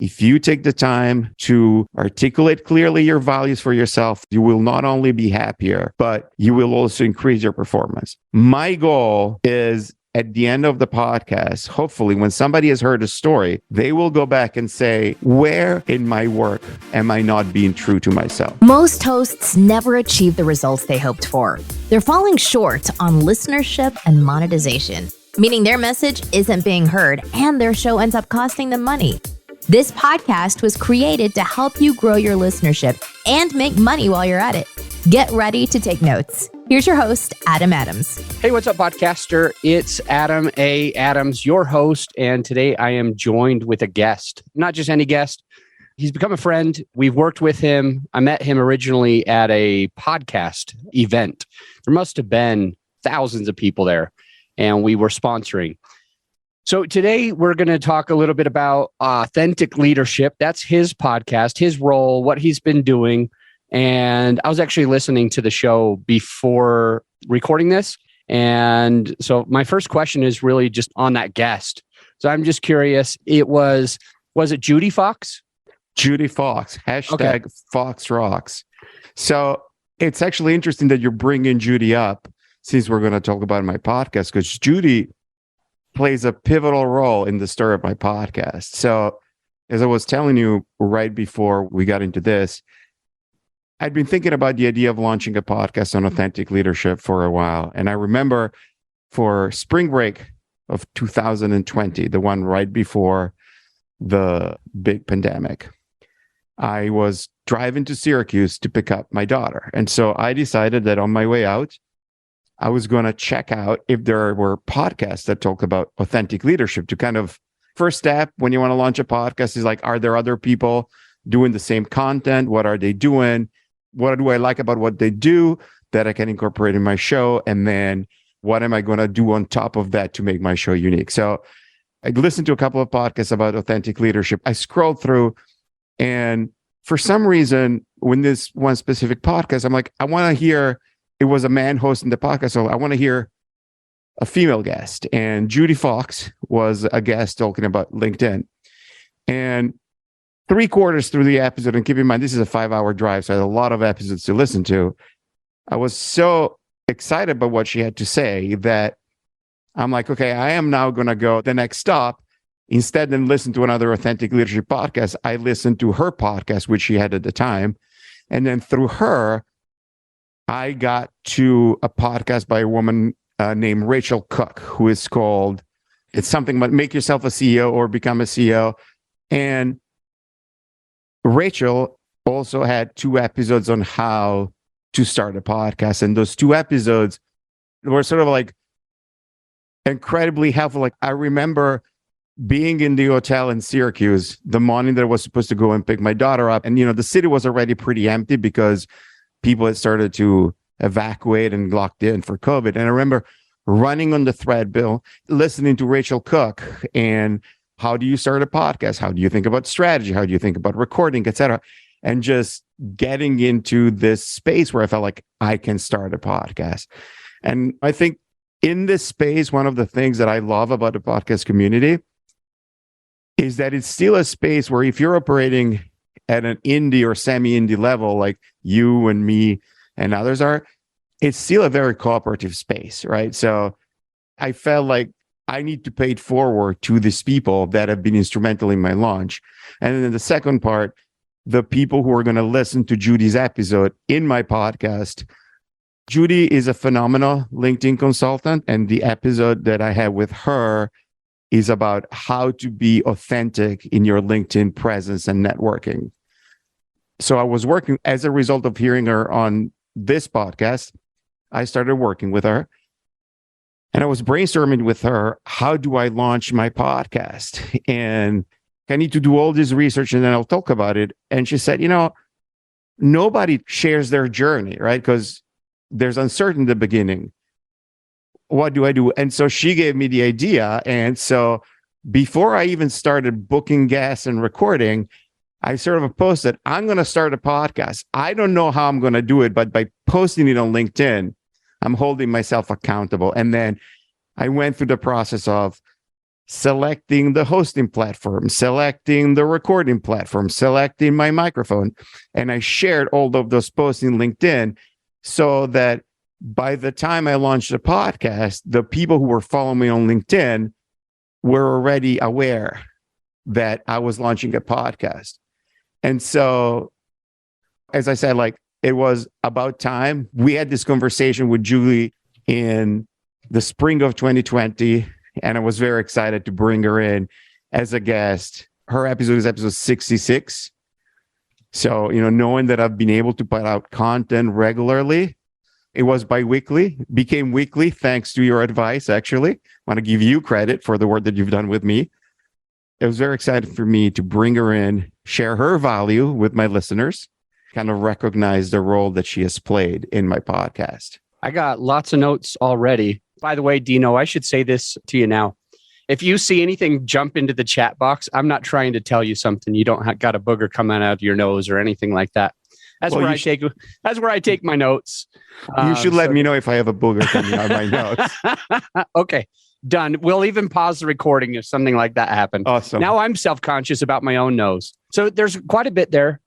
If you take the time to articulate clearly your values for yourself, you will not only be happier, but you will also increase your performance. My goal is at the end of the podcast, hopefully when somebody has heard a story, they will go back and say, where in my work am I not being true to myself? Most hosts never achieve the results they hoped for. They're falling short on listenership and monetization, meaning their message isn't being heard and their show ends up costing them money. This podcast was created to help you grow your listenership and make money while you're at it. Get ready to take notes. Here's your host, Adam Adams. Hey, what's up, podcaster? It's Adam A. Adams, your host, and today I am joined with a guest. Not just any guest. He's become a friend. We've worked with him. I met him originally at a podcast event. There must have been thousands of people there, and we were sponsoring. So today we're going to talk a little bit about authentic leadership. That's his podcast, his role, what he's been doing. And I was actually listening to the show before recording this. And so my first question is really just on that guest. So I'm just curious, was it Judi Fox? Judi Fox, hashtag Fox Rocks. So it's actually interesting that you're bringing Judi up since we're going to talk about my podcast, because Judi plays a pivotal role in the story of my podcast. So as I was telling you right before we got into this, I'd been thinking about the idea of launching a podcast on authentic leadership for a while. And I remember for spring break of 2020, the one right before the big pandemic, I was driving to Syracuse to pick up my daughter. And so I decided that on my way out, I was going to check out if there were podcasts that talk about authentic leadership. To kind of, first step when you want to launch a podcast is like, are there other people doing the same content? What are they doing? What do I like about what they do that I can incorporate in my show? And then what am I going to do on top of that to make my show unique? So I listened to a couple of podcasts about authentic leadership. I scrolled through, and for some reason, when this one specific podcast, I'm like, I want to hear, it was a man hosting the podcast, so I want to hear a female guest. And Judi Fox was a guest talking about LinkedIn. And 3/4 through the episode, and keep in mind, this is a 5-hour drive, so I had a lot of episodes to listen to. I was so excited by what she had to say that I'm like, okay, I am now going to go the next stop. Instead than listen to another authentic leadership podcast, I listened to her podcast, which she had at the time. And then through her, I got to a podcast by a woman named Rachel Cook, who is called, it's something about Make Yourself a CEO or Become a CEO. And Rachel also had 2 episodes on how to start a podcast. And those 2 episodes were sort of like incredibly helpful. Like I remember being in the hotel in Syracuse the morning that I was supposed to go and pick my daughter up. And, the city was already pretty empty because people had started to evacuate and locked in for COVID. And I remember running on the treadmill, listening to Rachel Cook and how do you start a podcast? How do you think about strategy? How do you think about recording, et cetera? And just getting into this space where I felt like I can start a podcast. And I think in this space, one of the things that I love about the podcast community is that it's still a space where if you're operating at an indie or semi-indie level, like you and me and others are, it's still a very cooperative space, right? So I felt like I need to pay it forward to these people that have been instrumental in my launch. And then the second part, the people who are going to listen to Judi's episode in my podcast. Judi is a phenomenal LinkedIn consultant, and the episode that I had with her is about how to be authentic in your LinkedIn presence and networking. So I was working as a result of hearing her on this podcast. I started working with her. And I was brainstorming with her, how do I launch my podcast? And I need to do all this research and then I'll talk about it. And she said, nobody shares their journey, right? Because there's uncertainty in the beginning. What do I do? And so she gave me the idea. And so before I even started booking guests and recording, I sort of posted, I'm going to start a podcast. I don't know how I'm going to do it, but by posting it on LinkedIn, I'm holding myself accountable. And then I went through the process of selecting the hosting platform, selecting the recording platform, selecting my microphone. And I shared all of those posts in LinkedIn so that by the time I launched the podcast, the people who were following me on LinkedIn were already aware that I was launching a podcast. And so, as I said, like, it was about time. We had this conversation with Julie in the spring of 2020, and I was very excited to bring her in as a guest. Her episode is episode 66. So, knowing that I've been able to put out content regularly, it was bi-weekly, became weekly, thanks to your advice, actually. I want to give you credit for the work that you've done with me. It was very exciting for me to bring her in, share her value with my listeners, kind of recognize the role that she has played in my podcast. I got lots of notes already. By the way, Dino, I should say this to you now. If you see anything jump into the chat box, I'm not trying to tell you something. You don't got a booger coming out of your nose or anything like that. That's where I take my notes. You should let me know if I have a booger coming out of my notes. Okay, done. We'll even pause the recording if something like that happened. Awesome. Now I'm self-conscious about my own nose. So there's quite a bit there.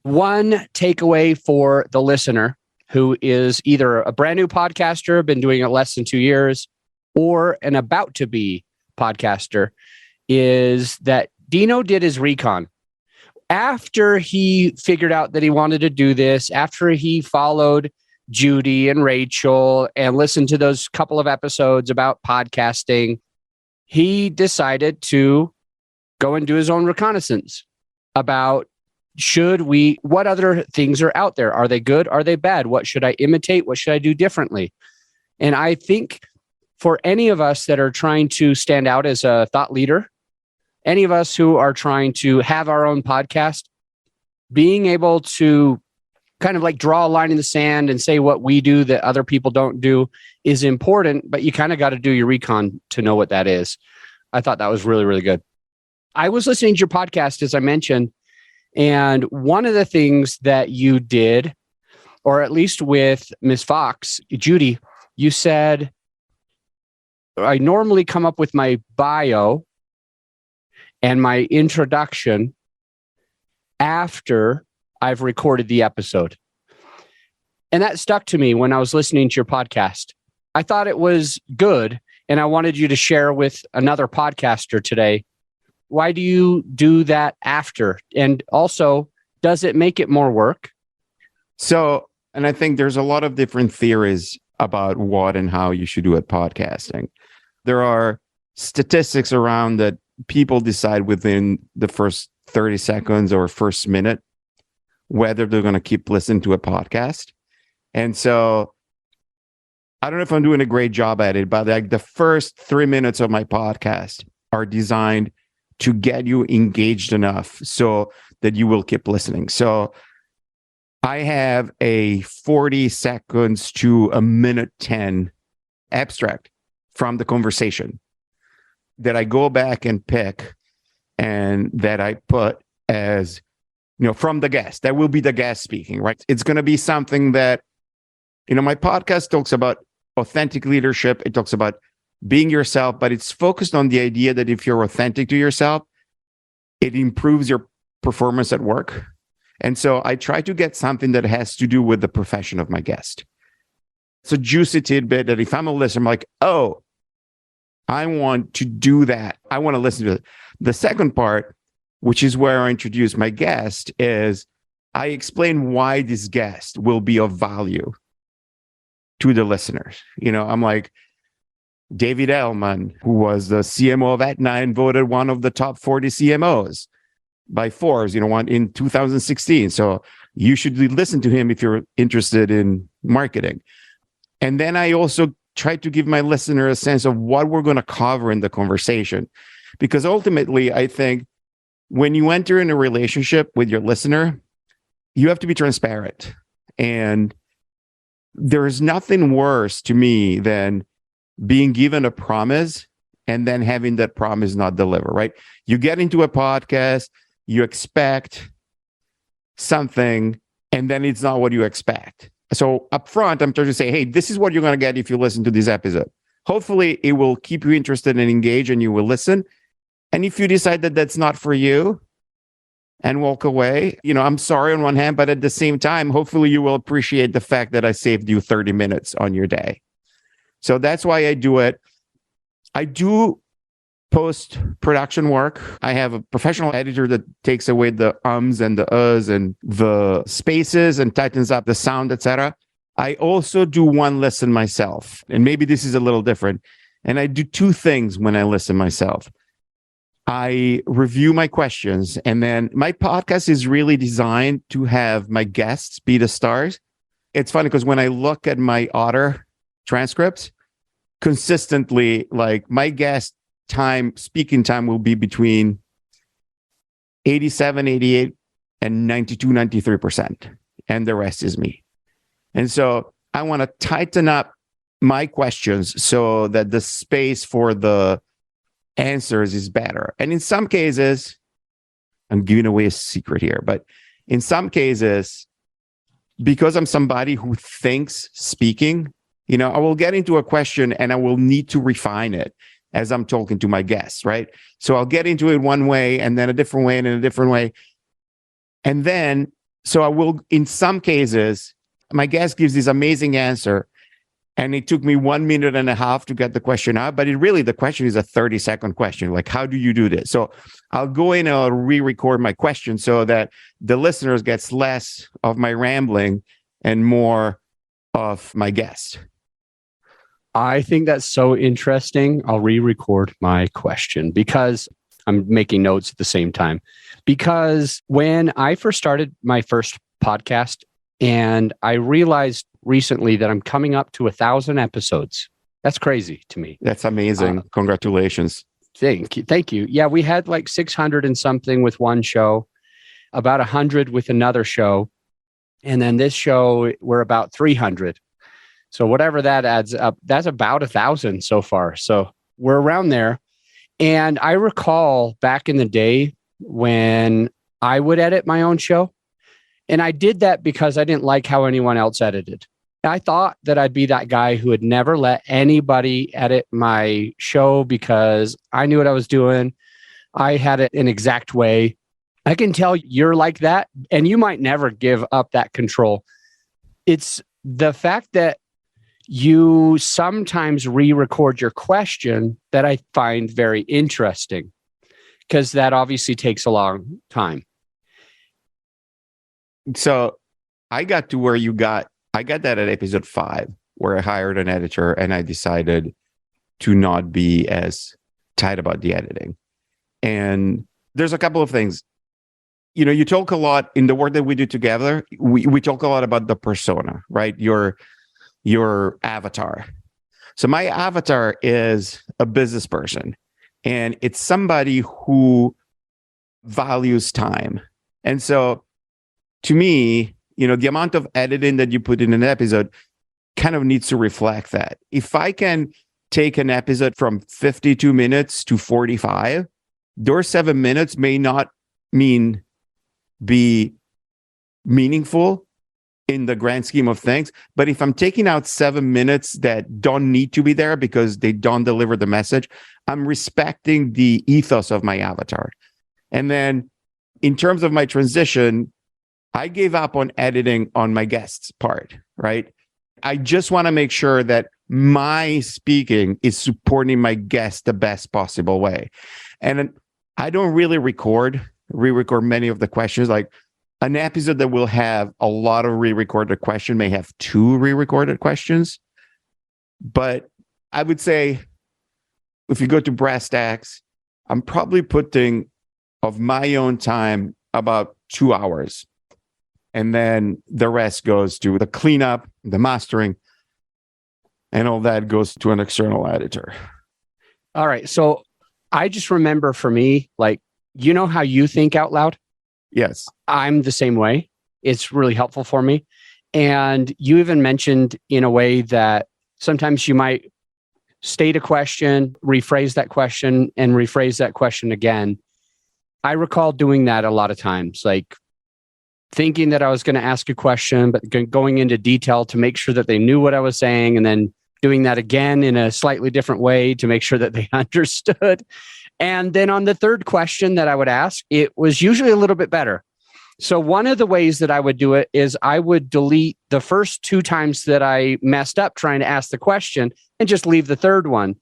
One takeaway for the listener who is either a brand new podcaster, been doing it less than 2 years, or an about to be podcaster, is that Dino did his recon. After he figured out that he wanted to do this, after he followed Judi and Rachel and listened to those couple of episodes about podcasting, he decided to go and do his own reconnaissance about what other things are out there? Are they good? Are they bad? What should I imitate? What should I do differently? And I think for any of us that are trying to stand out as a thought leader, any of us who are trying to have our own podcast, being able to kind of like draw a line in the sand and say what we do that other people don't do is important, but you kind of got to do your recon to know what that is. I thought that was really, really good. I was listening to your podcast, as I mentioned, and one of the things that you did, or at least with Ms. Fox, Judi, you said, I normally come up with my bio and my introduction after I've recorded the episode. And that stuck to me when I was listening to your podcast. I thought it was good, and I wanted you to share with another podcaster today. Why do you do that after? And also, does it make it more work? So, and I think there's a lot of different theories about what and how you should do at podcasting. There are statistics around that people decide within the first 30 seconds or first minute whether they're going to keep listening to a podcast. And so I don't know if I'm doing a great job at it, but like the first 3 minutes of my podcast are designed to get you engaged enough so that you will keep listening. So I have a 40 seconds to a minute 10 abstract from the conversation that I go back and pick and that I put as, from the guest. That will be the guest speaking, right? It's going to be something that, my podcast talks about authentic leadership. It talks about being yourself, but it's focused on the idea that if you're authentic to yourself, it improves your performance at work. And so I try to get something that has to do with the profession of my guest. It's a juicy tidbit that if I'm a listener, I'm like, oh, I want to do that. I want to listen to it. The second part, which is where I introduce my guest, is I explain why this guest will be of value to the listeners. I'm like, David Ellman, who was the CMO of Aetna and voted one of the top 40 CMOs by Forbes, in 2016. So you should listen to him if you're interested in marketing. And then I also try to give my listener a sense of what we're going to cover in the conversation. Because ultimately, I think when you enter in a relationship with your listener, you have to be transparent. And there is nothing worse to me than being given a promise and then having that promise not deliver, right? You get into a podcast, you expect something, and then it's not what you expect. So up front, I'm trying to say, hey, this is what you're going to get if you listen to this episode. hopefully it will keep you interested and engaged and you will listen. And if you decide that that's not for you and walk away, I'm sorry on one hand, but at the same time, hopefully you will appreciate the fact that I saved you 30 minutes on your day. So that's why I do it. I do post-production work. I have a professional editor that takes away the ums and the uhs and the spaces and tightens up the sound, etc. I also do one listen myself, and maybe this is a little different. And I do two things when I listen myself. I review my questions, and then my podcast is really designed to have my guests be the stars. It's funny because when I look at my Otter transcripts, consistently, like my guest speaking time will be between 87, 88, and 92, 93%. And the rest is me. And so I want to tighten up my questions so that the space for the answers is better. And in some cases, I'm giving away a secret here, but in some cases, because I'm somebody who thinks speaking, I will get into a question and I will need to refine it as I'm talking to my guests, right? So I'll get into it one way and then a different way and then a different way. And then, so I will, in some cases, my guest gives this amazing answer and it took me 1 minute and a half to get the question out, but the question is a 30-second question. Like, how do you do this? So I'll go in and I'll re-record my question so that the listeners gets less of my rambling and more of my guest. I think that's so interesting. I'll re-record my question because I'm making notes at the same time. Because when I first started my first podcast, and I realized recently that I'm coming up to 1,000 episodes. That's crazy to me. That's amazing. Congratulations. Thank you. Yeah, we had like 600 and something with one show, about 100 with another show. And then this show, we're about 300. So whatever that adds up, that's about 1,000 so far. So we're around there. And I recall back in the day when I would edit my own show. And I did that because I didn't like how anyone else edited. I thought that I'd be that guy who would never let anybody edit my show because I knew what I was doing. I had it an exact way. I can tell you're like that, and you might never give up that control. It's the fact that you sometimes re-record your question that I find very interesting, because that obviously takes a long time. So I got to where I got that at episode 5, where I hired an editor and I decided to not be as tight about the editing. And there's a couple of things. You talk a lot in the work that we do together. We talk a lot about the persona, right? Your avatar. So my avatar is a business person, and it's somebody who values time. And so to me, the amount of editing that you put in an episode kind of needs to reflect that. If I can take an episode from 52 minutes to 45, those 7 minutes may not be meaningful in the grand scheme of things. But if I'm taking out 7 minutes that don't need to be there because they don't deliver the message, I'm respecting the ethos of my avatar. And then in terms of my transition, I gave up on editing on my guest's part, right? I just want to make sure that my speaking is supporting my guest the best possible way. And I don't really re-record many of the questions. Like an episode that will have a lot of re-recorded questions may have 2 re-recorded questions. But I would say if you go to brass tacks, I'm probably putting of my own time about 2 hours. And then the rest goes to the cleanup, the mastering, and all that goes to an external editor. All right. So I just remember for me, like, how you think out loud? Yes. I'm the same way. It's really helpful for me. And you even mentioned in a way that sometimes you might state a question, rephrase that question, and rephrase that question again. I recall doing that a lot of times, like thinking that I was going to ask a question, but going into detail to make sure that they knew what I was saying, and then doing that again in a slightly different way to make sure that they understood. And then on the third question that I would ask, it was usually a little bit better. So one of the ways that I would do it is I would delete the first 2 times that I messed up trying to ask the question and just leave the third one.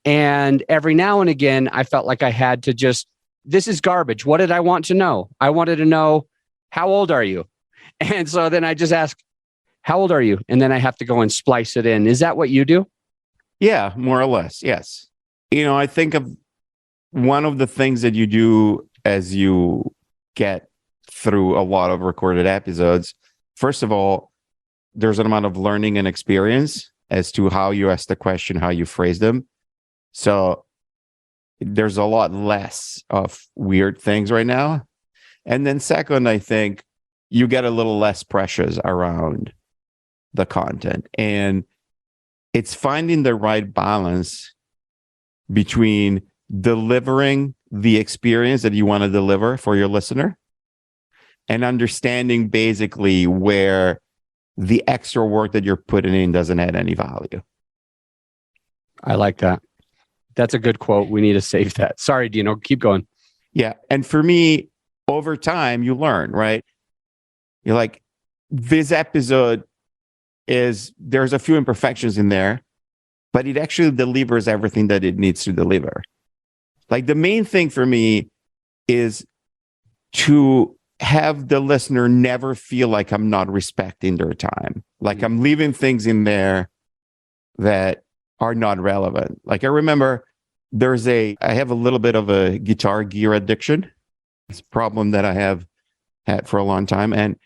And every now and again, I felt like I had to just, this is garbage. What did I want to know? I wanted to know, how old are you? And so then I just ask, how old are you? And then I have to go and splice it in. Is that what you do? Yeah, more or less. Yes. I think of one of the things that you do as you get through a lot of recorded episodes. First of all, there's an amount of learning and experience as to how you ask the question, how you phrase them. So there's a lot less of weird things right now. And then second, I think you get a little less pressures around the content. And it's finding the right balance between delivering the experience that you want to deliver for your listener and understanding basically where the extra work that you're putting in doesn't add any value. I like that. That's a good quote. We need to save that. Sorry, Dino, keep going. Yeah. And for me, over time, you learn, right? You're like, this episode there's a few imperfections in there, but it actually delivers everything that it needs to deliver. Like the main thing for me is to have the listener never feel like I'm not respecting their time. Like I'm leaving things in there that are not relevant. Like I remember I have a little bit of a guitar gear addiction. It's a problem that I have had for a long time. And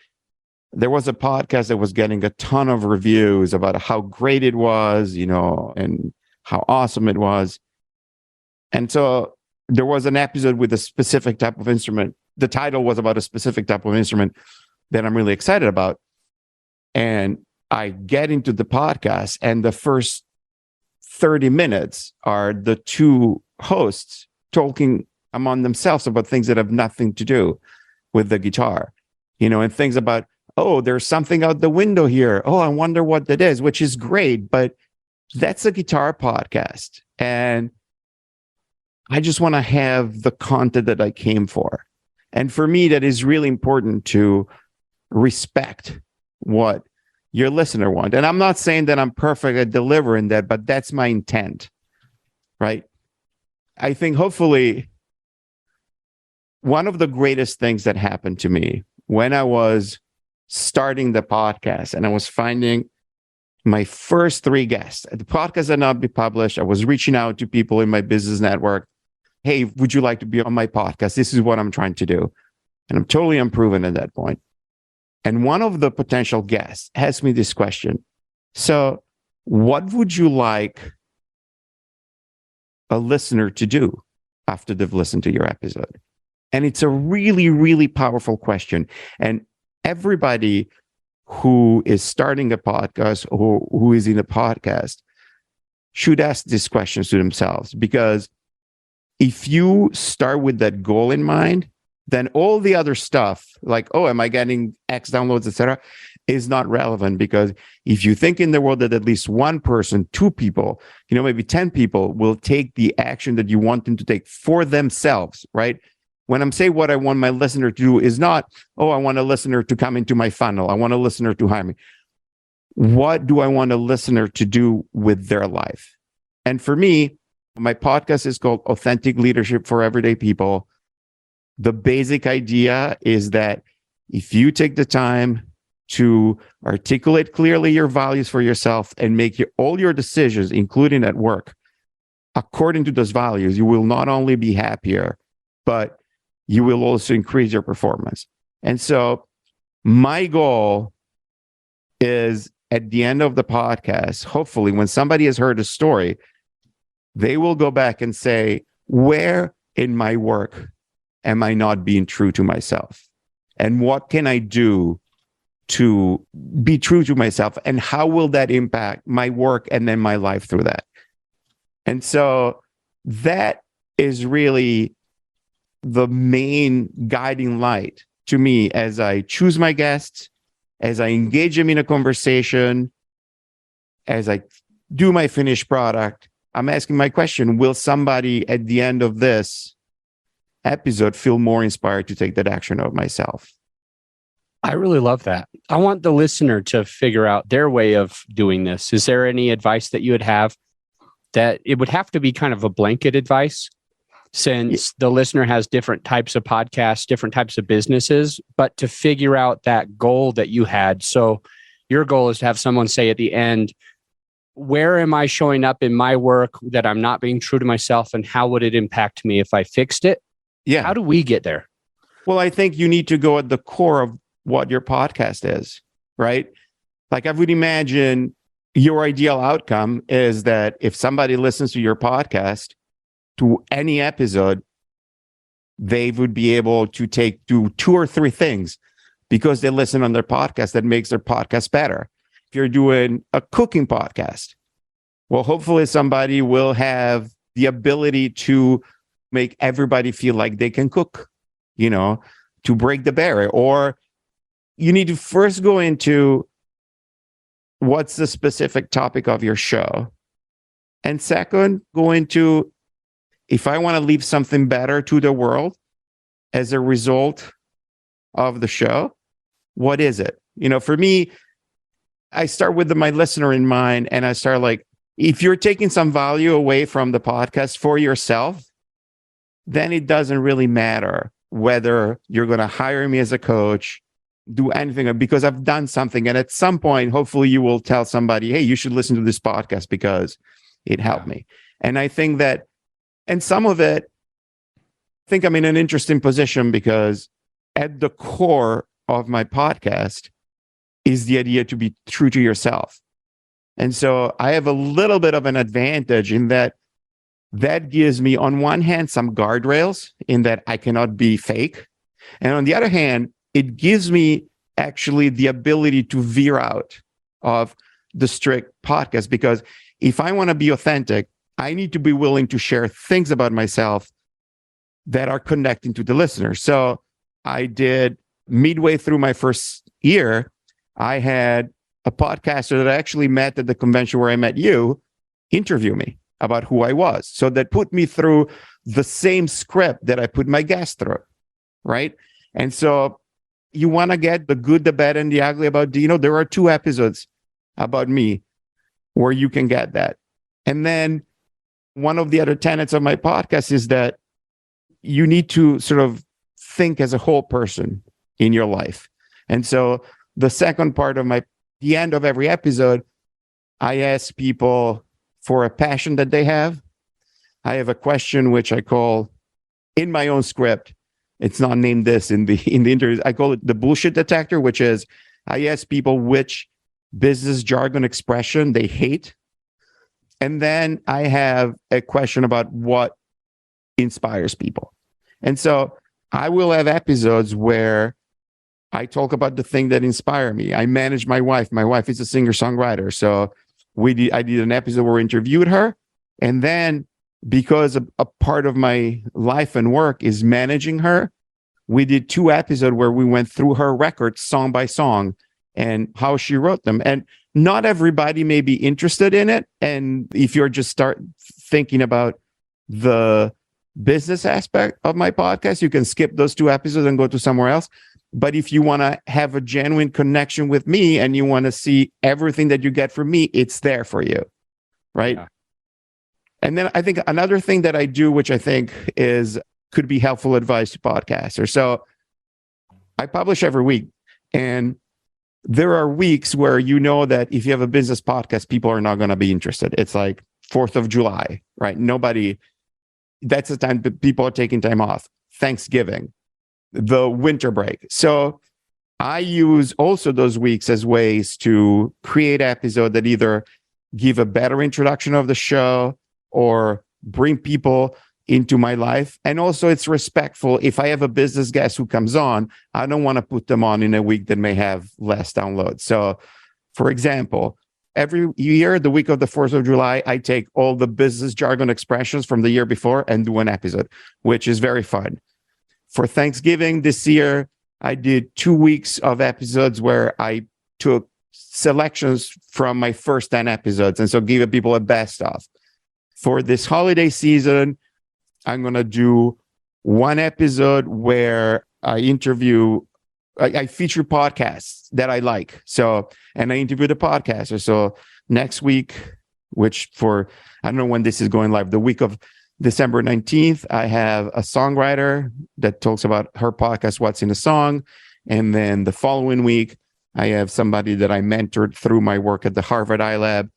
there was a podcast that was getting a ton of reviews about how great it was, and how awesome it was. And so there was an episode with a specific type of instrument. The title was about a specific type of instrument that I'm really excited about. And I get into the podcast, and the first 30 minutes are the 2 hosts talking among themselves about things that have nothing to do with the guitar, and things about, oh, there's something out the window here. Oh, I wonder what that is, which is great, but that's a guitar podcast. And I just want to have the content that I came for. And for me, that is really important to respect what your listener wants. And I'm not saying that I'm perfect at delivering that, but that's my intent, right? I think hopefully one of the greatest things that happened to me when I was starting the podcast and I was finding my first 3 guests, the podcast had not been published. I was reaching out to people in my business network. Hey, would you like to be on my podcast? This is what I'm trying to do. And I'm totally unproven at that point. And one of the potential guests asked me this question. So what would you like a listener to do after they've listened to your episode? And it's a really, really powerful question. And everybody who is starting a podcast or who is in a podcast should ask these questions to themselves, because if you start with that goal in mind, then all the other stuff like, oh, am I getting X downloads, etc., is not relevant. Because if you think in the world that at least 1 person, 2 people, maybe 10 people will take the action that you want them to take for themselves, right? When I'm saying what I want my listener to do is not, oh, I want a listener to come into my funnel. I want a listener to hire me. What do I want a listener to do with their life? And for me, my podcast is called Authentic Leadership for Everyday People. The basic idea is that if you take the time to articulate clearly your values for yourself and make all your decisions, including at work, according to those values, you will not only be happier, but you will also increase your performance. And so my goal is at the end of the podcast, hopefully when somebody has heard a story, they will go back and say, where in my work am I not being true to myself? And what can I do to be true to myself? And how will that impact my work and then my life through that? And so that is really the main guiding light to me as I choose my guests, as I engage them in a conversation, as I do my finished product, I'm asking my question, will somebody at the end of this episode feel more inspired to take that action of myself? I really love that. I want the listener to figure out their way of doing this. Is there any advice that you would have? That it would have to be kind of a blanket advice, since the listener has different types of podcasts, different types of businesses, but to figure out that goal that you had. So your goal is to have someone say at the end, where am I showing up in my work that I'm not being true to myself, and how would it impact me if I fixed it? Yeah. How do we get there? Well, I think you need to go at the core of what your podcast is, right? Like I would imagine your ideal outcome is that if somebody listens to your podcast, to any episode, they would be able to do 2 or 3 things because they listen on their podcast that makes their podcast better. If you're doing a cooking podcast, well, hopefully somebody will have the ability to make everybody feel like they can cook, to break the barrier. Or you need to first go into what's the specific topic of your show. And second, go into, if I want to leave something better to the world as a result of the show, what is it? For me, I start with my listener in mind, and I start like, if you're taking some value away from the podcast for yourself, then it doesn't really matter whether you're going to hire me as a coach, do anything, because I've done something. And at some point, hopefully you will tell somebody, hey, you should listen to this podcast because it helped me. And I think that, and some of it, I think I'm in an interesting position because at the core of my podcast is the idea to be true to yourself. And so I have a little bit of an advantage in that gives me, on one hand, some guardrails in that I cannot be fake. And on the other hand, it gives me actually the ability to veer out of the strict podcast, because if I want to be authentic, I need to be willing to share things about myself that are connecting to the listener. So I did, midway through my first year, I had a podcaster that I actually met at the convention where I met you interview me about who I was. So that put me through the same script that I put my guest through, right? And so you want to get the good, the bad, and the ugly about Dino. There are 2 episodes about me where you can get that. And then one of the other tenets of my podcast is that you need to sort of think as a whole person in your life. And so the second part of the end of every episode, I ask people for a passion that they have. I have a question which I call, in my own script, it's not named this in the interviews, I call it the bullshit detector, which is I ask people which business jargon expression they hate. And then I have a question about what inspires people. And so I will have episodes where I talk about the thing that inspire me. I manage my wife. My wife is a singer-songwriter. So I did an episode where I interviewed her. And then because a part of my life and work is managing her, we did 2 episodes where we went through her records song by song and how she wrote them. And not everybody may be interested in it. And if you're just start thinking about the business aspect of my podcast, you can skip those 2 episodes and go to somewhere else. But if you want to have a genuine connection with me and you want to see everything that you get from me, it's there for you, right? Yeah. And then I think another thing that I do, which I think could be helpful advice to podcasters. So I publish every week, and there are weeks where you know that if you have a business podcast, people are not going to be interested. It's like 4th of July, right? That's the time that people are taking time off. Thanksgiving, the winter break. So I use also those weeks as ways to create episodes that either give a better introduction of the show or bring people into my life. And also it's respectful. If I have a business guest who comes on, I don't want to put them on in a week that may have less downloads. So for example, every year, the week of the 4th of July, I take all the business jargon expressions from the year before and do an episode, which is very fun. For Thanksgiving this year, I did 2 weeks of episodes where I took selections from my first 10 episodes. And so give people a best of. For this holiday season, I'm going to do one episode where I feature podcasts that I like. So, and I interview the podcaster. So next week, which I don't know when this is going live, the week of December 19th, I have a songwriter that talks about her podcast, What's in a Song. And then the following week, I have somebody that I mentored through my work at the Harvard iLab,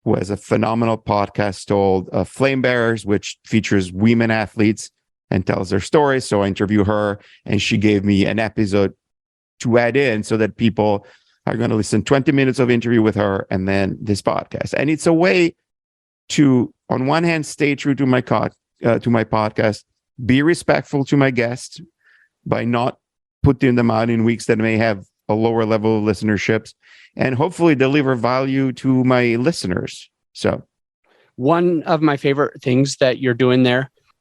who has a phenomenal podcast called Flame Bearers, which features women athletes and tells their stories. So I interview her, and she gave me an episode to add in so that people are going to listen 20 minutes of interview with her and then this podcast. And it's a way to, on one hand, stay true to my podcast, be respectful to my guests by not putting them out in weeks that may have a lower level of listenerships, and hopefully deliver value to my listeners. So one of my favorite things that you're doing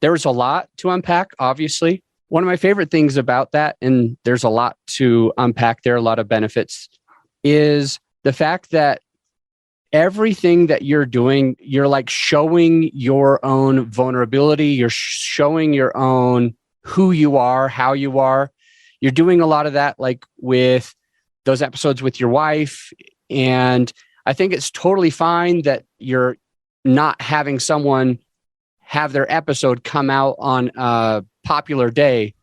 there's a lot to unpack, obviously. One of my favorite things about that, and there's a lot to unpack there, a lot of benefits, is the fact that everything that you're doing, you're like showing your own vulnerability. You're showing your own who you are, how you are. You're doing a lot of that, like with those episodes with your wife. And I think it's totally fine that you're not having someone have their episode come out on a popular day.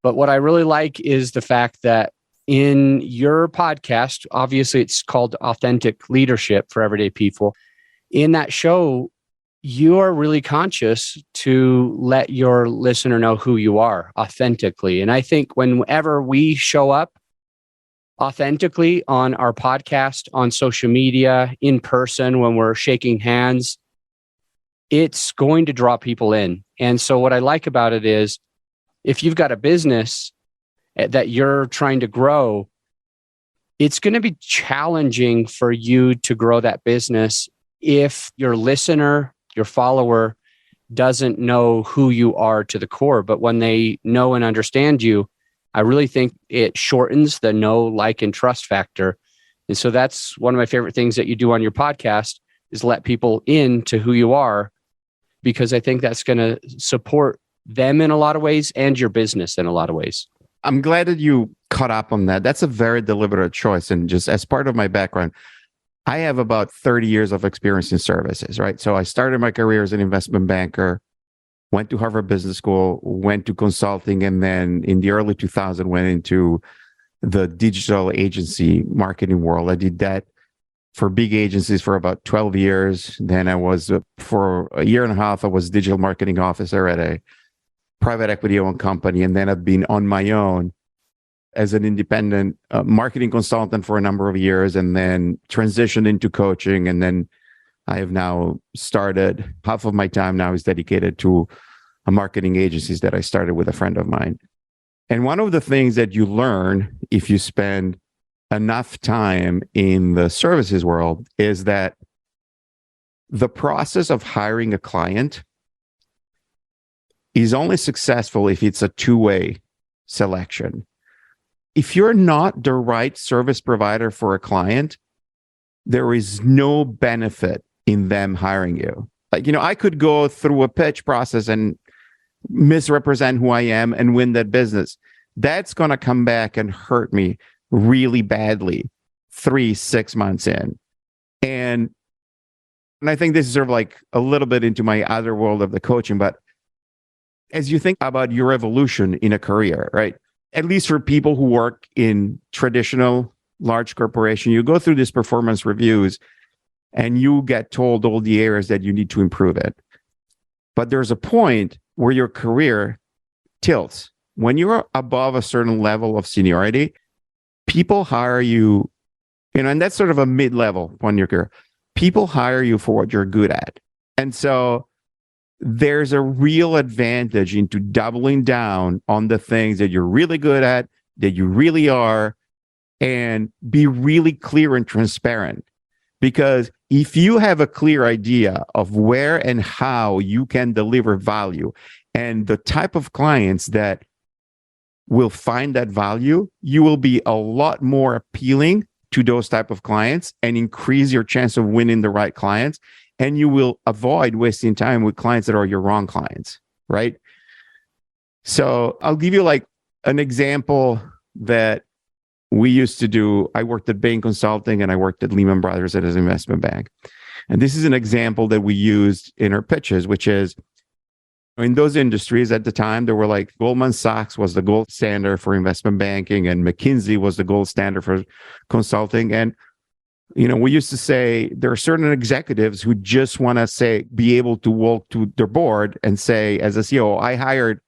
But what I really like is the fact that in your podcast, obviously it's called Authentic Leadership for Everyday People. In that show, you are really conscious to let your listener know who you are authentically. And I think whenever we show up authentically on our podcast, on social media, in person, when we're shaking hands, it's going to draw people in. And so what I like about it is, if you've got a business that you're trying to grow, it's going to be challenging for you to grow that business if your listener, your follower, doesn't know who you are to the core. But when they know and understand you, I really think it shortens the know, like, and trust factor. And so that's one of my favorite things that you do on your podcast, is let people into who you are, because I think that's going to support them in a lot of ways and your business in a lot of ways. I'm glad that you caught up on that. That's a very deliberate choice. And just as part of my background, I have about 30 years of experience in services, right? So I started my career as an investment banker, went to Harvard Business School, went to consulting, and then in the early 2000s went into the digital agency marketing world. I did that for big agencies for about 12 years. Then I was, for a year and a half, I was digital marketing officer at a private equity owned company. And then I've been on my own as an independent marketing consultant for a number of years, and then transitioned into coaching. And then I have now started, half of my time now is dedicated to marketing agencies that I started with a friend of mine. And one of the things that you learn if you spend enough time in the services world is that the process of hiring a client is only successful if it's a two-way selection. If you're not the right service provider for a client, there is no benefit in them hiring you. Like, I could go through a pitch process and misrepresent who I am and win that business. That's going to come back and hurt me really badly 3-6 months in. And I think this is sort of like a little bit into my other world of the coaching, but as you think about your evolution in a career, right? At least for people who work in traditional large corporation, you go through these performance reviews and you get told all the areas that you need to improve it. But there's a point where your career tilts. When you're above a certain level of seniority, people hire you, and that's sort of a mid-level point in your career. People hire you for what you're good at. And so there's a real advantage into doubling down on the things that you're really good at, that you really are, and be really clear and transparent. Because if you have a clear idea of where and how you can deliver value and the type of clients that will find that value, you will be a lot more appealing to those type of clients and increase your chance of winning the right clients. And you will avoid wasting time with clients that are your wrong clients, right? So I'll give you like an example that we used to do. I worked at Bain Consulting and I worked at Lehman Brothers as an investment bank. And this is an example that we used in our pitches, which is in those industries at the time, there were like Goldman Sachs was the gold standard for investment banking and McKinsey was the gold standard for consulting. And, we used to say there are certain executives who just want to be able to walk to their board and say, as a CEO, I hired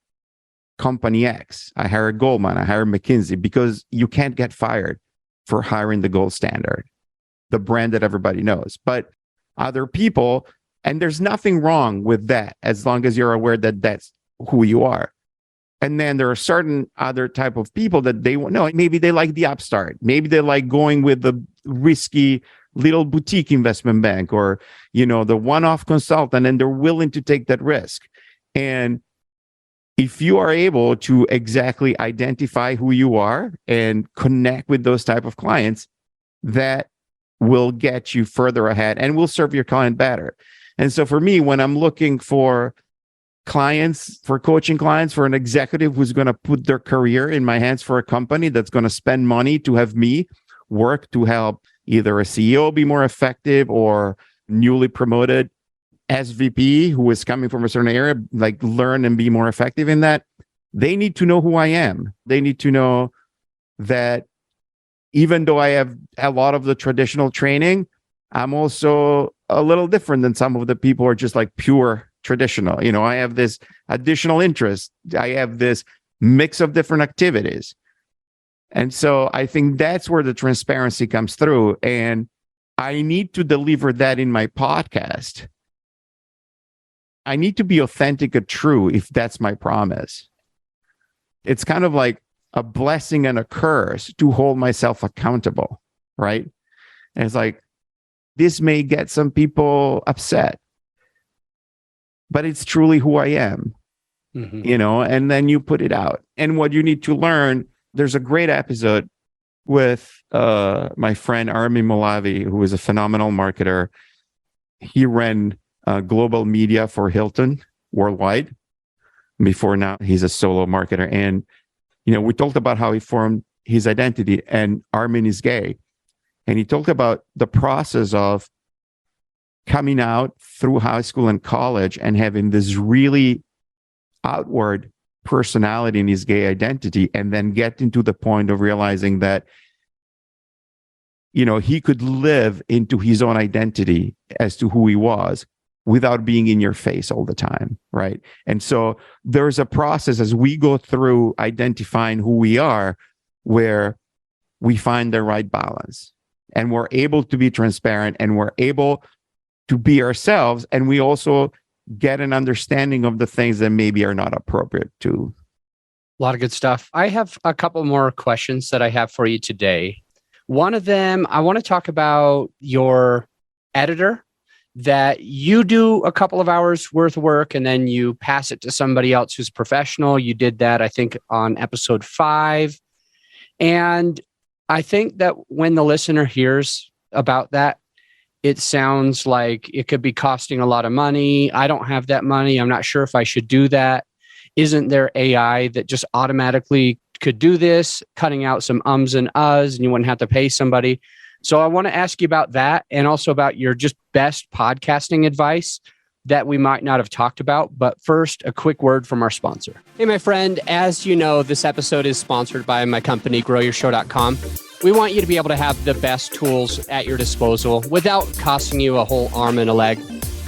company X, I hired Goldman, I hired McKinsey, because you can't get fired for hiring the gold standard, the brand that everybody knows. But other people, and there's nothing wrong with that as long as you're aware that that's who you are. And then there are certain other type of people that they want. No, maybe they like the upstart. Maybe they like going with the risky little boutique investment bank or, the one-off consultant, and they're willing to take that risk. And if you are able to exactly identify who you are and connect with those type of clients, that will get you further ahead and will serve your client better. And so for me, when I'm looking for clients, for coaching clients, for an executive who's going to put their career in my hands for a company that's going to spend money to have me work to help either a CEO be more effective or newly promoted SVP who is coming from a certain area, like learn and be more effective in that, they need to know who I am. They need to know that even though I have a lot of the traditional training, I'm also a little different than some of the people who are just like pure traditional. I have this additional interest. I have this mix of different activities. And so I think that's where the transparency comes through. And I need to deliver that in my podcast. I need to be authentic and true if that's my promise. It's kind of like a blessing and a curse to hold myself accountable, right? And it's like, this may get some people upset, but it's truly who I am, and then you put it out. And what you need to learn, there's a great episode with my friend Armin Molavi, who is a phenomenal marketer. He ran global media for Hilton worldwide. Before now, he's a solo marketer. And, we talked about how he formed his identity, and Armin is gay. And he talked about the process of coming out through high school and college and having this really outward personality in his gay identity, and then getting to the point of realizing that, he could live into his own identity as to who he was without being in your face all the time, right? And so there's a process as we go through identifying who we are where we find the right balance and we're able to be transparent and we're able to be ourselves, and we also get an understanding of the things that maybe are not appropriate to. A lot of good stuff. I have a couple more questions that I have for you today. One of them, I want to talk about your editor, that you do a couple of hours worth of work and then you pass it to somebody else who's professional. You did that, I think, on episode 5. And I think that when the listener hears about that, it sounds like it could be costing a lot of money. I don't have that money. I'm not sure if I should do that. Isn't there AI that just automatically could do this, cutting out some ums and uhs, and you wouldn't have to pay somebody? So I want to ask you about that, and also about your just best podcasting advice that we might not have talked about. But first, a quick word from our sponsor. Hey, my friend, as you know, this episode is sponsored by my company, GrowYourShow.com. We want you to be able to have the best tools at your disposal without costing you a whole arm and a leg.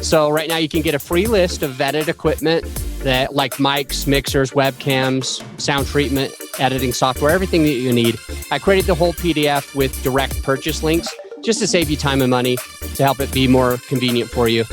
So right now you can get a free list of vetted equipment that like mics, mixers, webcams, sound treatment, editing software, everything that you need. I created the whole PDF with direct purchase links just to save you time and money, to help it be more convenient for you.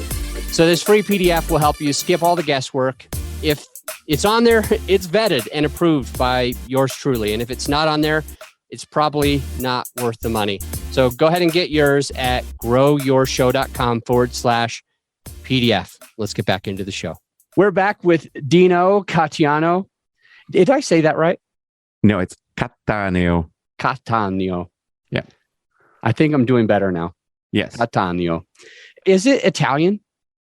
So this free PDF will help you skip all the guesswork. If it's on there, it's vetted and approved by yours truly. And if it's not on there, it's probably not worth the money. So go ahead and get yours at growyourshow.com/PDF. Let's get back into the show. We're back with Dino Cattaneo. Did I say that right? No, it's Cattaneo. Cattaneo. Yeah. I think I'm doing better now. Yes. Cattaneo. Is it Italian?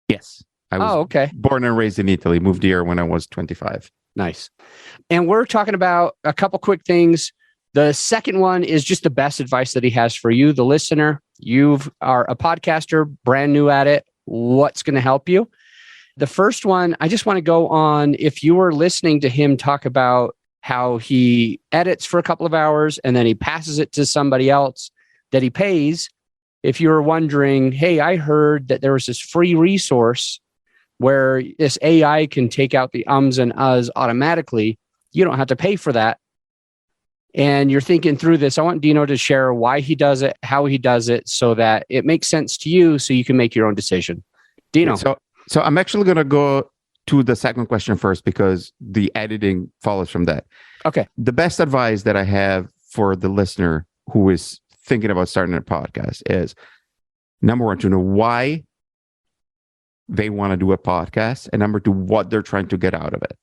Yes. I was okay. born and raised in Italy, moved here when I was 25. Nice. And we're talking about a couple quick things. The second one is just the best advice that he has for you, the listener. You are a podcaster, brand new at it. What's going to help you? The first one, I just want to go on, if you were listening to him talk about how he edits for a couple of hours and then he passes it to somebody else that he pays. If you're wondering, hey, I heard that there was this free resource where this AI can take out the ums and uhs automatically. You don't have to pay for that. And you're thinking through this. I want Dino to share why he does it, how he does it, so that it makes sense to you so you can make your own decision. Dino. So I'm actually going to go to the second question first because the editing follows from that. Okay. The best advice that I have for the listener who is thinking about starting a podcast is, number one, to know why they want to do a podcast, and number two, what they're trying to get out of it.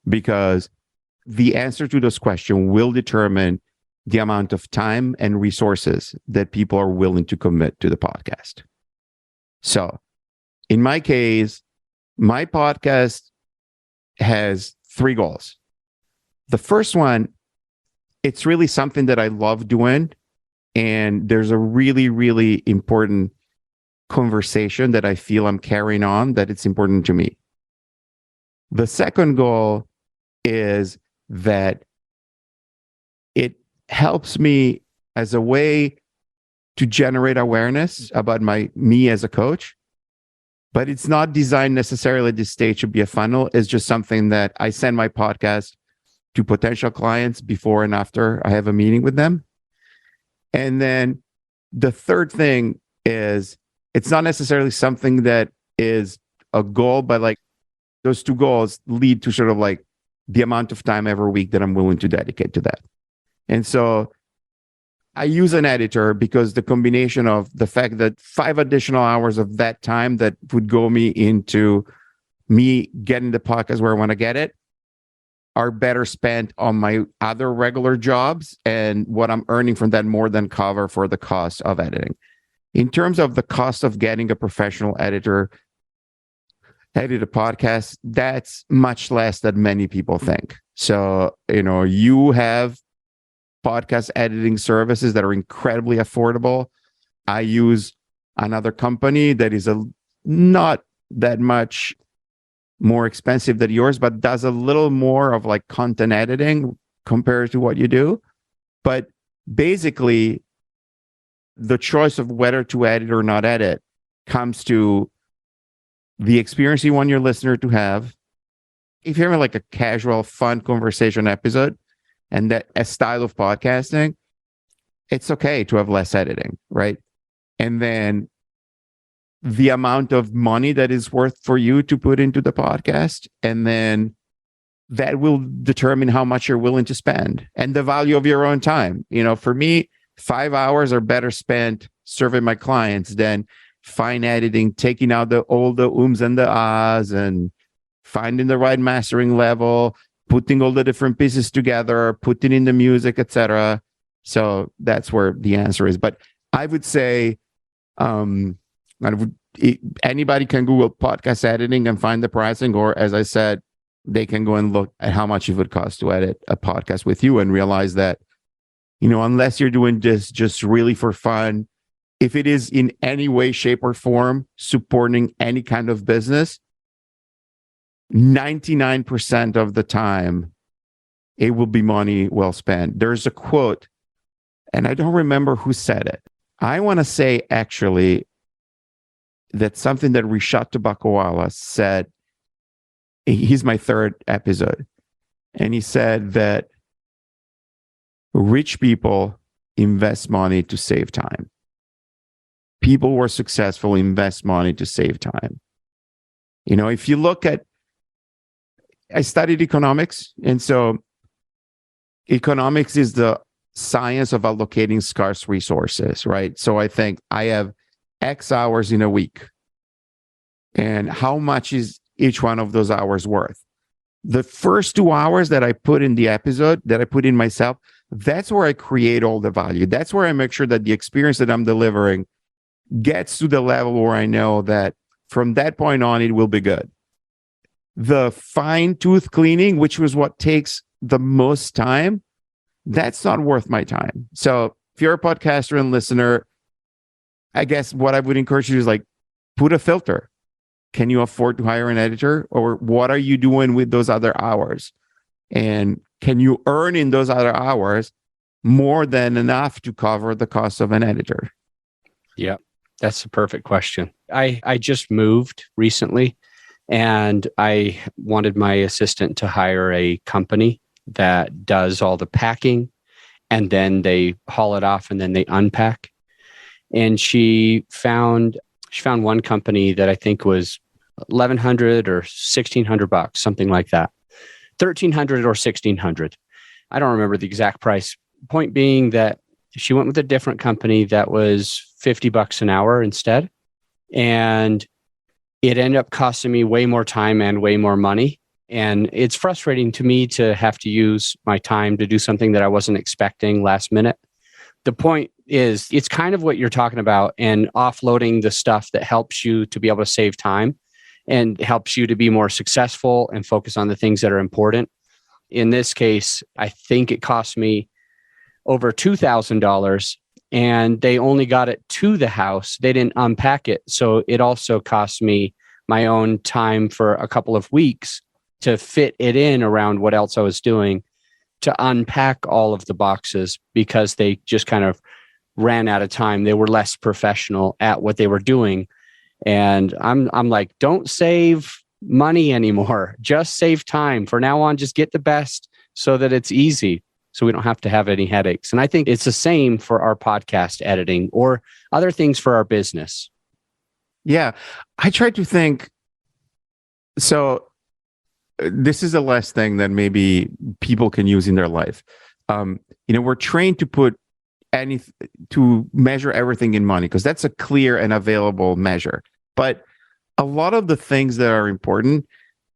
Because the answer to this question will determine the amount of time and resources that people are willing to commit to the podcast. So in my case, my podcast has 3 goals. The first one, it's really something that I love doing. And there's a really, really important conversation that I feel I'm carrying on, that it's important to me. The second goal is that it helps me as a way to generate awareness about me as a coach, but it's not designed necessarily at this stage to be a funnel. It's just something that I send my podcast to potential clients before and after I have a meeting with them. And then the third thing is, it's not necessarily something that is a goal, but like those 2 goals lead to sort of like the amount of time every week that I'm willing to dedicate to that. And so I use an editor because the combination of the fact that 5 additional hours of that time that would go me into me getting the podcast where I want to get it are better spent on my other regular jobs, and what I'm earning from that more than cover for the cost of editing. In terms of the cost of getting a professional editor, edit a podcast, that's much less than many people think. So, you have podcast editing services that are incredibly affordable. I use another company that is not that much more expensive than yours, but does a little more of like content editing compared to what you do. But basically, the choice of whether to edit or not edit comes to the experience you want your listener to have. If you're having like a casual, fun conversation episode and that a style of podcasting, it's okay to have less editing, right? And then the amount of money that is worth for you to put into the podcast, and then that will determine how much you're willing to spend and the value of your own time. For me, 5 hours are better spent serving my clients than fine editing, taking out all the ums and the ahs and finding the right mastering level, putting all the different pieces together, putting in the music, etc. So that's where the answer is. But I would say, anybody can Google podcast editing and find the pricing, or as I said, they can go and look at how much it would cost to edit a podcast with you and realize that, unless you're doing this just really for fun, if it is in any way, shape, or form supporting any kind of business, 99% of the time, it will be money well spent. There's a quote, and I don't remember who said it. I want to say, actually, that's something that Rishabh Tabakawala said. He's my 3rd episode. And he said that rich people invest money to save time. People who are successful invest money to save time. If you look at, I studied economics. And so economics is the science of allocating scarce resources, right? So I think I have X hours in a week. And how much is each one of those hours worth? The first 2 hours that I put in the episode, that I put in myself, that's where I create all the value. That's where I make sure that the experience that I'm delivering gets to the level where I know that from that point on, it will be good. The fine tooth cleaning, which was what takes the most time, that's not worth my time. So if you're a podcaster and listener, I guess what I would encourage you is like, put a filter. Can you afford to hire an editor? Or what are you doing with those other hours? And can you earn in those other hours more than enough to cover the cost of an editor? Yeah, that's a perfect question. I just moved recently, and I wanted my assistant to hire a company that does all the packing, and then they haul it off and then they unpack. And she found one company that I think was $1,100 or $1,600, something like that. $1,300 or $1,600. I don't remember the exact price. Point being that she went with a different company that was $50 an hour instead. And it ended up costing me way more time and way more money. And it's frustrating to me to have to use my time to do something that I wasn't expecting last minute. The point is, it's kind of what you're talking about, and offloading the stuff that helps you to be able to save time and helps you to be more successful and focus on the things that are important. In this case, I think it cost me over $2,000, and they only got it to the house. They didn't unpack it. So it also cost me my own time for a couple of weeks to fit it in around what else I was doing, to unpack all of the boxes, because they just kind of ran out of time. They were less professional at what they were doing. And I'm like, don't save money anymore. Just save time. For now on, just get the best so that it's easy, so we don't have to have any headaches. And I think it's the same for our podcast editing or other things for our business. Yeah. I tried to think, so this is the last thing that maybe people can use in their life. We're trained to measure everything in money because that's a clear and available measure. But a lot of the things that are important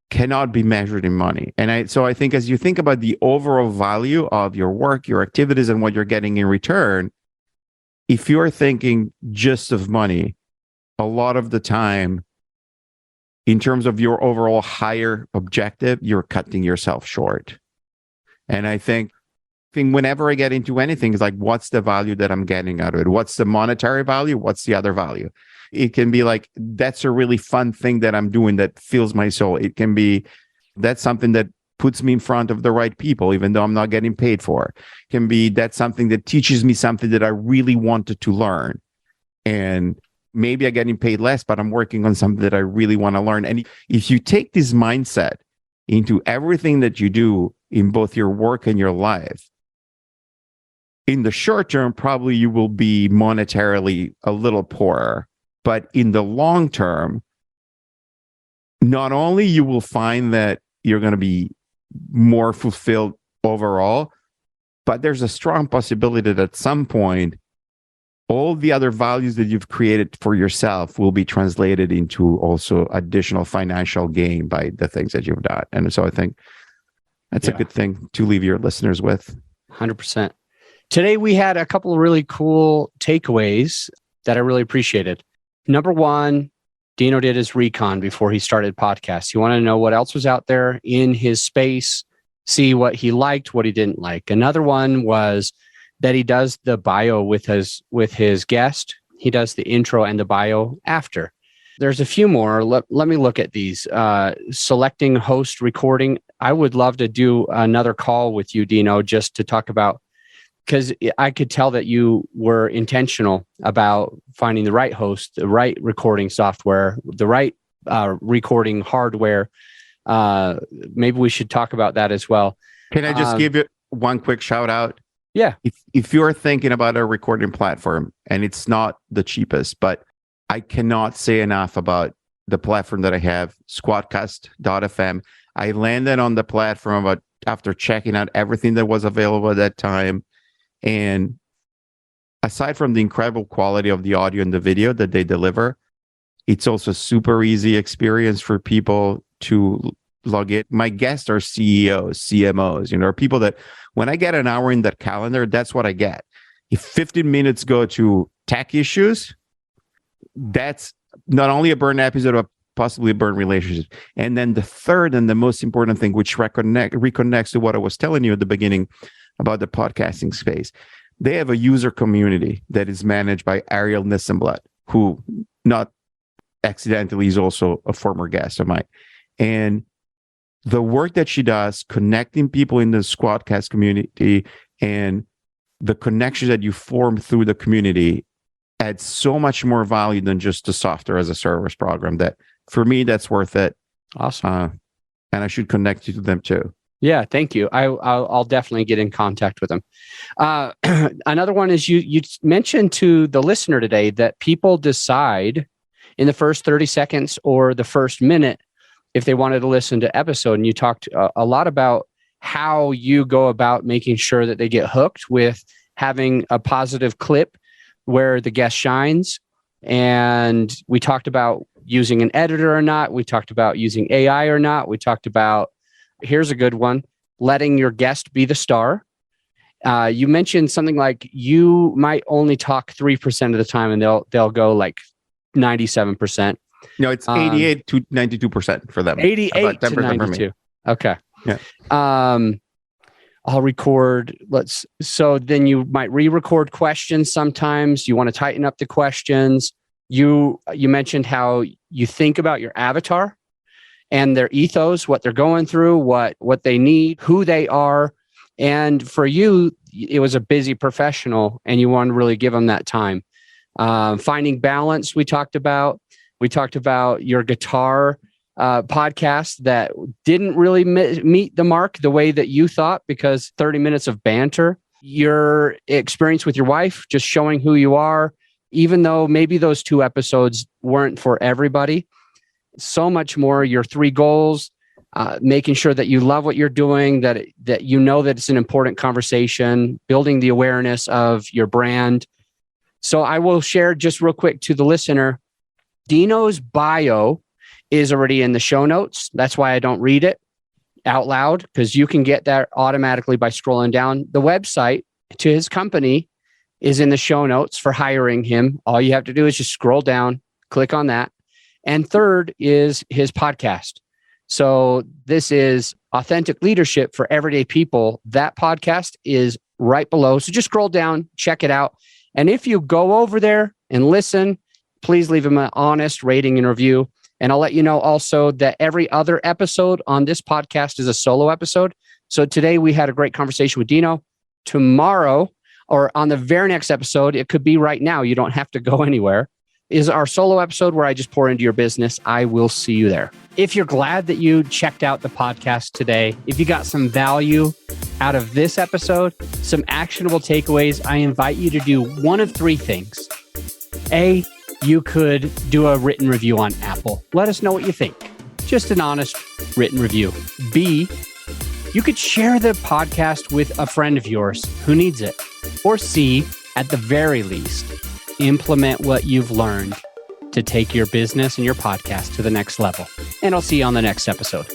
cannot be measured in money. And so I think as you think about the overall value of your work, your activities, and what you're getting in return, if you're thinking just of money, a lot of the time, in terms of your overall higher objective, you're cutting yourself short. And I think whenever I get into anything, it's like, what's the value that I'm getting out of it? What's the monetary value? What's the other value? It can be like, that's a really fun thing that I'm doing that fills my soul. It can be, that's something that puts me in front of the right people, even though I'm not getting paid for. It can be, that's something that teaches me something that I really wanted to learn. And maybe I'm getting paid less, but I'm working on something that I really want to learn. And if you take this mindset into everything that you do in both your work and your life, in the short term, probably you will be monetarily a little poorer. But in the long term, not only you will find that you're going to be more fulfilled overall, but there's a strong possibility that at some point, all the other values that you've created for yourself will be translated into also additional financial gain by the things that you've done. And so I think that's a good thing to leave your listeners with. 100%. Today, we had a couple of really cool takeaways that I really appreciated. Number one, Dino did his recon before he started podcasts. He wanted to know what else was out there in his space, see what he liked, what he didn't like. Another one was that he does the bio with his guest. He does the intro and the bio after. There's a few more. Let me look at these. Selecting host recording. I would love to do another call with you, Dino, just to talk about, because I could tell that you were intentional about finding the right host, the right recording software, the right recording hardware. Maybe we should talk about that as well. Can I just give you one quick shout out? Yeah. If you're thinking about a recording platform, and it's not the cheapest, but I cannot say enough about the platform that I have, SquadCast.fm. I landed on the platform after checking out everything that was available at that time. And aside from the incredible quality of the audio and the video that they deliver, it's also a super easy experience for people to log in. My guests are CEOs, CMOs, you know, are people that when I get an hour in that calendar, that's what I get. If 15 minutes go to tech issues, that's not only a burn episode, but possibly a burn relationship. And then the third and the most important thing, which reconnects to what I was telling you at the beginning about the podcasting space. They have a user community that is managed by Ariel Nissenblatt, who not accidentally is also a former guest of mine. And the work that she does, connecting people in the SquadCast community and the connections that you form through the community adds so much more value than just the software as a service program that for me, that's worth it. Awesome. And I should connect you to them too. Yeah, thank you. I'll definitely get in contact with them. Another one is you mentioned to the listener today that people decide in the first 30 seconds or the first minute if they wanted to listen to episode. And you talked a lot about how you go about making sure that they get hooked with having a positive clip where the guest shines. And we talked about using an editor or not. We talked about using AI or not. We talked about, here's a good one, letting your guest be the star. You mentioned something like you might only talk 3% of the time and they'll go like 97%. No, it's 88 to 92% for them. 88 to 92. Okay. Yeah. I'll record. So then you might re-record questions sometimes. You want to tighten up the questions. You mentioned how you think about your avatar and their ethos, what they're going through, what they need, who they are. And for you, it was a busy professional and you want to really give them that time. Finding balance, we talked about. We talked about your guitar podcast that didn't really meet the mark the way that you thought because 30 minutes of banter. Your experience with your wife, just showing who you are, even though maybe those 2 episodes weren't for everybody. So much more, your 3 goals, making sure that you love what you're doing, that you know that it's an important conversation, building the awareness of your brand. So I will share just real quick to the listener, Dino's bio is already in the show notes. That's why I don't read it out loud, because you can get that automatically by scrolling down. The website to his company is in the show notes for hiring him. All you have to do is just scroll down, click on that. And third is his podcast. So this is Authentic Leadership for Everyday People. That podcast is right below. So just scroll down, check it out. And if you go over there and listen, please leave him an honest rating and review. And I'll let you know also that every other episode on this podcast is a solo episode. So today we had a great conversation with Dino. Tomorrow, or on the very next episode, it could be right now, you don't have to go anywhere, is our solo episode where I just pour into your business. I will see you there. If you're glad that you checked out the podcast today, if you got some value out of this episode, some actionable takeaways, I invite you to do one of 3 things. A, you could do a written review on Apple. Let us know what you think. Just an honest written review. B, you could share the podcast with a friend of yours who needs it. Or C, at the very least, implement what you've learned to take your business and your podcast to the next level. And I'll see you on the next episode.